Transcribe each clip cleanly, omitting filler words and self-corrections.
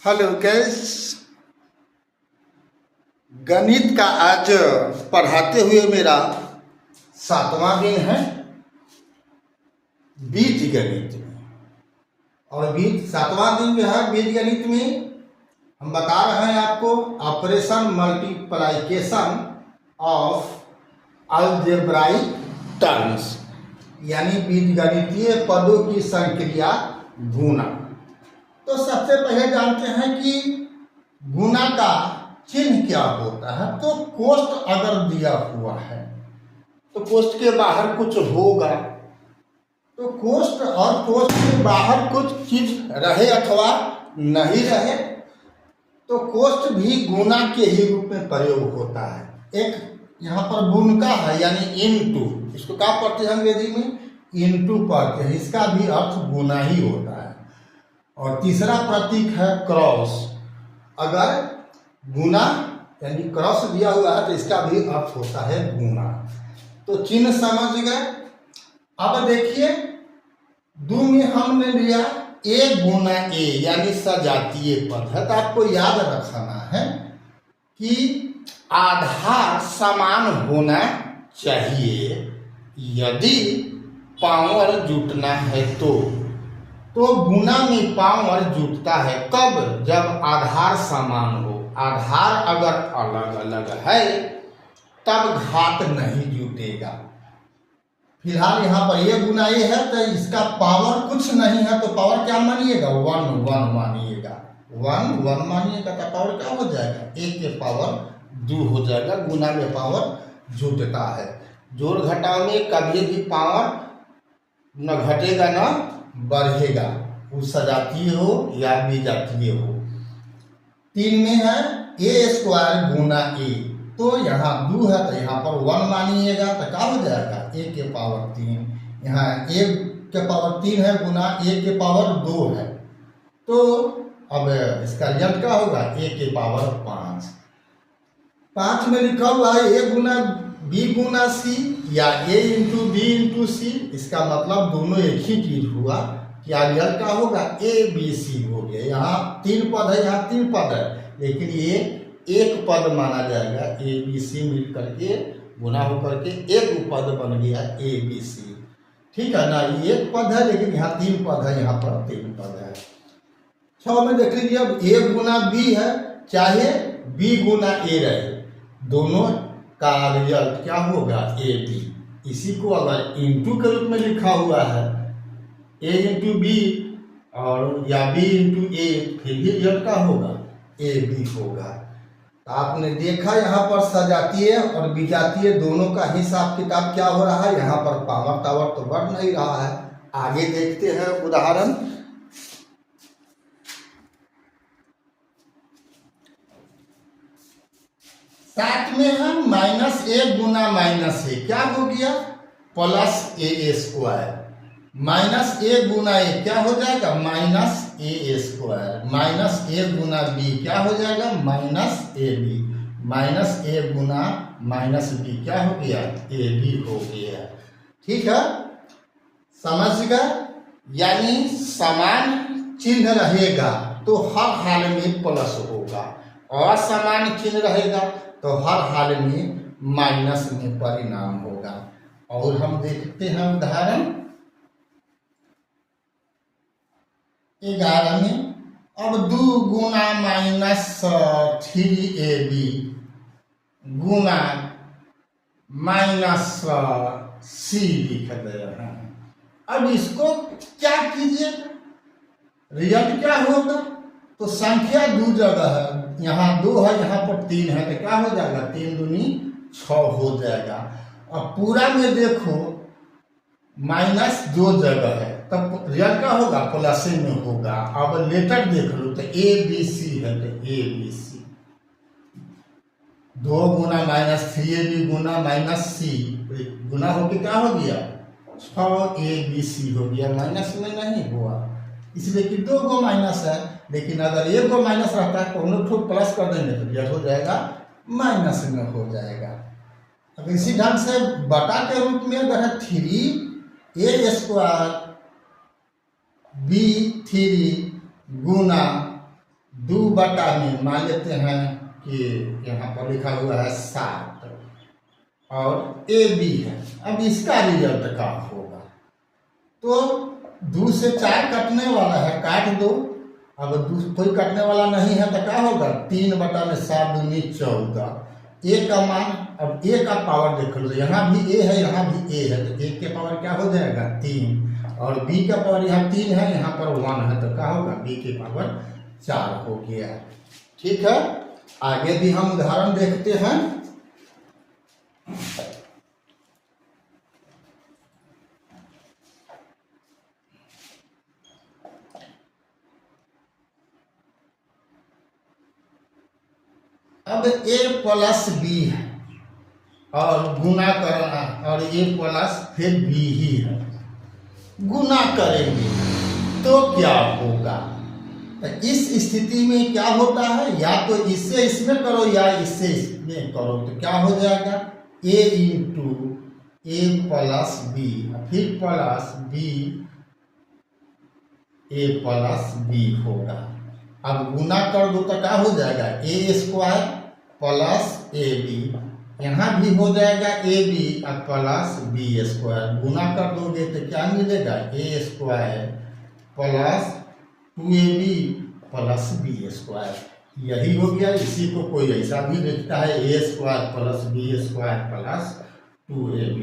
Hello guys, गणित का आज पढ़ाते हुए मेरा 7वां दिन है बीज गणित में। और बीज 7वां दिन जो है बीज गणित में हम बता रहे हैं आपको operation multiplication of algebraic terms, यानी बीजगणितीय पदों की संक्रिया गुणा। तो सबसे पहले जानते हैं कि गुणा का चिन्ह क्या होता है। तो कोष्ठ अगर दिया हुआ है तो कोष्ठ के बाहर कुछ होगा, तो कोष्ठ और कोष्ठ के बाहर कुछ चीज रहे अथवा नहीं रहे तो कोष्ठ भी गुणा के ही रूप में प्रयोग होता है। एक यहाँ पर गुणका है यानी इनटू, इसको क्या पढ़ते हैं अंग्रेजी में? इनटू पढ़ते हैं, इसका भी अर्थ गुणा ही होता है। और तीसरा प्रतीक है क्रॉस। अगर गुणा यानी क्रॉस दिया हुआ है तो इसका भी अर्थ होता है गुणा। तो चिन्ह समझ गए। अब देखिए दो में हमने लिया ए गुना ए यानी सजातीय पद है। तो आपको याद रखना है कि आधार समान होना चाहिए यदि पावर जुटना है तो गुणा में पावर जुटता है कब? जब आधार समान हो। आधार अगर अलग अलग है तब घात नहीं जुटेगा। फिलहाल यहाँ पर ये गुना ये है तो इसका पावर कुछ नहीं है तो पावर क्या मानिएगा? 1 1 मानिएगा। 1 1 मानिएगा तो पावर क्या हो जाएगा? 1 के पावर 2 हो जाएगा। गुना में पावर जुटता है। जोड़ घटाव में कभी भी पावर न घटेगा न बढ़ेगा, वो सजातीय हो या विजातीय हो। 3 में है ए स्क्वायर गुना ए, तो यहाँ 2 है तो यहाँ पर 1 मानिएगा तो क्या हो जाएगा? ए के पावर 3। यहाँ ए के पावर 3 है गुना ए के पावर 2 है, तो अब इसका रिजल्ट क्या होगा? ए के पावर 5। 5 में लिखा हुआ है ए गुना बी गुना सी या ए इंटू बी इंटू सी। इसका मतलब दोनों एक ही चीज हुआ। क्या रिजल्ट क्या होगा? ए बी सी हो गया। यहाँ 3 पद है, यहाँ 3 पद है, लेकिन ये एक पद माना जाएगा। ए बी सी मिल करके गुना होकर के एक पद बन गया ए बी सी। ठीक है ना? ये एक पद है लेकिन यहाँ 3 पद है, यहाँ पर 3 पद है। 6 में देख लीजिए अब ए गुना बी है चाहे बी गुना ए रहे, दोनों का रिजल्ट क्या होगा? A B. इसी को अगर इंटू के रूप में लिखा हुआ है ए इंटू बी और या बी इंटू ए, फिर भी रिजल्ट क्या होगा? ए बी होगा। तो आपने देखा यहाँ पर सजातीय और विजातीय दोनों का हिसाब किताब क्या हो रहा है। यहाँ पर पावर टावर तो बढ़ नहीं रहा है। आगे देखते हैं उदाहरण। साथ में हम माइनस ए गुना माइनस ए क्या हो गया? Plus A square. Minus A गुना ए क्या हो जाएगा? Minus A square. Minus A गुना बी क्या हो जाएगा? Minus A B. Minus A गुना माइनस बी क्या हो गया? ए बी हो गया। ठीक है, समझ गए? यानी समान चिन्ह रहेगा तो हर हाल में प्लस होगा, असमान चिन्ह रहेगा तो हर हाल में माइनस में परिणाम होगा। और हम देखते हैं उदाहरण 11 में। अब 2 गुना माइनस 3ab गुना माइनस c लिख दे रहे हैं। अब इसको क्या कीजिए? रिजल्ट क्या होगा? तो संख्या 2 जगह है, यहाँ 2 है यहाँ पर 3 है तो क्या हो जाएगा? 3 दूनी 6 हो जाएगा। अब पूरा में देखो माइनस 2 जगह है तब रिजल्ट क्या होगा? प्लस में होगा। अब लेटर देख लो तो ए बी सी है तो ए बी सी। 2 गुना माइनस 3ab गुना माइनस सी गुना होके क्या हो गया? 6abc हो गया। माइनस में नहीं हुआ इसलिए कि 2 गो माइनस है, लेकिन अगर 1 गो माइनस रहता है तो हम लोग खूब प्लस कर देंगे तो रिजल्ट हो जाएगा माइनस में हो जाएगा। अब इसी ढंग से बटा के रूप में अगर है 3a स्क्वायर बी 3 गुना 2 2/में मान लेते हैं कि यहाँ पर लिखा हुआ है 7 और AB है। अब इसका रिजल्ट क्या होगा? तो 2 से 4 कटने वाला है, काट दो। अब कोई कटने वाला नहीं है तो क्या होगा? 3/7 दूनी 14। ए का मान, अब ए का पावर देख लो, यहाँ भी ए है यहाँ भी ए है, तो ए के पावर क्या हो जाएगा? 3। और बी का पावर यहाँ 3 है, यहाँ पर 1 है, तो क्या होगा? बी के पावर 4 हो गया। ठीक है, आगे भी हम उदाहरण देखते हैं। अब a प्लस बी है और गुना करना, और a प्लस फिर b ही है, गुना करेंगे तो क्या होगा? तो इस स्थिति में क्या होता है? या तो इससे इसमें करो या इससे इसमें करो, तो क्या हो जाएगा? a into A plus B, फिर plus B a plus B होगा। अब गुना कर दो तो क्या हो जाएगा? A² प्लस AB, यहाँ भी हो जाएगा AB और प्लस B²। गुना कर दोगे तो क्या मिलेगा? A² plus 2AB plus B²। यही हो गया। इसी को कोई ऐसा भी लिखता है A² plus B² plus 2AB।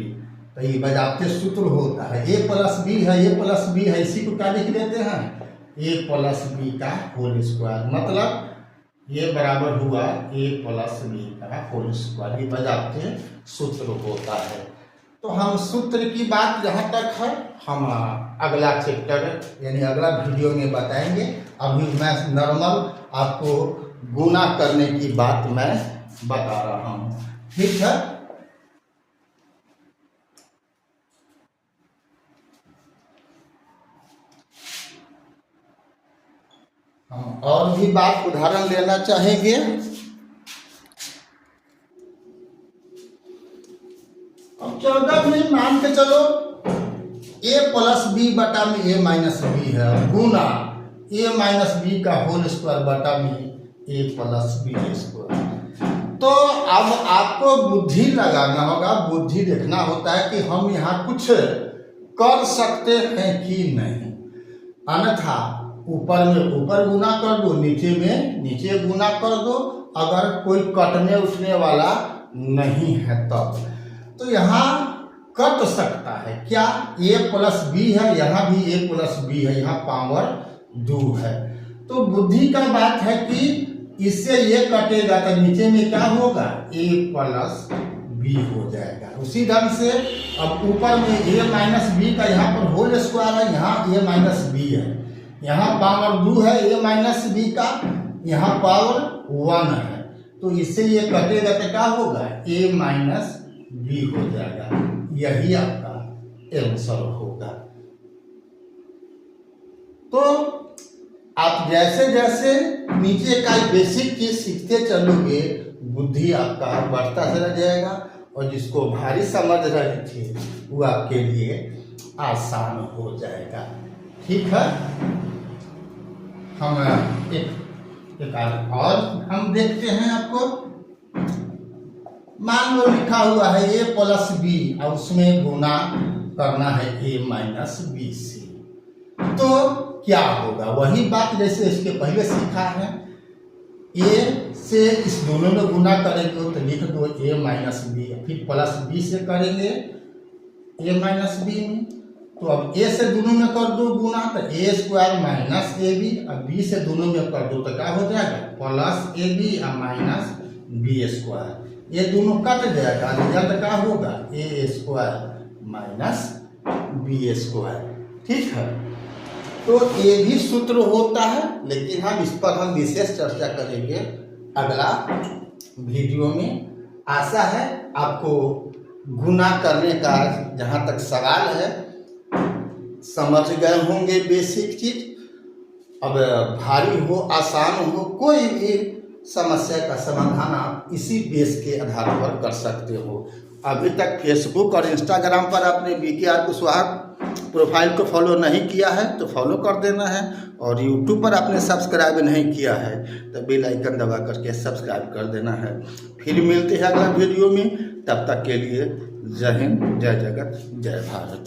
तो ये बजाते सूत्र होता है, A प्लस बी है, A प्लस बी है, इसी को क्या लिख लेते हैं? A प्लस बी का होल स्क्वायर, मतलब ये बराबर हुआ A प्लस बी का होल स्क्वायर। ये बजाते सूत्र होता है। तो हम सूत्र की बात जहाँ तक है हम अगला चैप्टर यानी अगला वीडियो में बताएंगे। अभी मैं नॉर्मल आपको गुना करने की बात मैं बता रहा हूँ। ठीक है, हम और भी बात उदाहरण लेना चाहेंगे। अब 14 में मान के चलो a प्लस बी बटा में a माइनस बी है, गुना a माइनस बी का होल स्क्वायर बटा में a प्लस बी स्क्वायर। तो अब आपको बुद्धि लगाना होगा, बुद्धि देखना होता है कि हम यहाँ कुछ कर सकते हैं कि नहीं। अन्यथा ऊपर में ऊपर गुना कर दो, नीचे में नीचे गुना कर दो, अगर कोई कटने उठने वाला नहीं है तब। तो यहाँ कट सकता है क्या? a प्लस बी है, यहाँ भी a प्लस बी है, यहाँ पावर 2 है। तो बुद्धि का बात है कि इससे ये कटेगा तो नीचे में क्या होगा? a प्लस बी हो जाएगा। उसी ढंग से अब ऊपर में a माइनस बी का यहाँ पर होल स्क्वायर है, यहाँ a माइनस बी है, यहाँ पावर 2 है a माइनस बी का, यहाँ पावर 1 है। तो इससे ये कटेगा तो क्या होगा? a माइनस बी हो जाएगा। यही आपका आंसर होगा। तो आप जैसे जैसे नीचे का बेसिक चीज सीखते चलोगे, बुद्धि आपका बढ़ता चला जाएगा, और जिसको भारी समझ रहे थे वो आपके लिए आसान हो जाएगा। ठीक है, हम एक और हम देखते हैं। आपको मान लो लिखा हुआ है a प्लस बी और उसमें गुना करना है a माइनस बी से, तो क्या होगा? वही बात जैसे इसके पहले सीखा है। a से इस दोनों में गुना करेंगे तो लिख दो a माइनस बी, फिर प्लस b से करेंगे a माइनस बी में। तो अब a से दोनों में कर दो गुना तो a² माइनस AB, अब b से दोनों में कर दो तो क्या हो जाएगा? प्लस AB और माइनस B²। ये दोनों कट जाएगा, रिजल्ट क्या होगा? A² minus B²। ठीक है, तो ये भी सूत्र होता है, लेकिन हम इस पर हम विशेष चर्चा करेंगे अगला वीडियो में। आशा है आपको गुना करने का जहाँ तक सवाल है समझ गए होंगे बेसिक चीज। अब भारी हो आसान हो, कोई भी समस्या का समाधान आप इसी बेस के आधार पर कर सकते हो। अभी तक फेसबुक और इंस्टाग्राम पर आपने BKR कुशवाहा प्रोफाइल को फॉलो नहीं किया है तो फॉलो कर देना है, और यूट्यूब पर आपने सब्सक्राइब नहीं किया है तो बेल आइकन दबा करके सब्सक्राइब कर देना है। फिर मिलते हैं अगला वीडियो में, तब तक के लिए जय हिंद, जय जगत, जय भारत।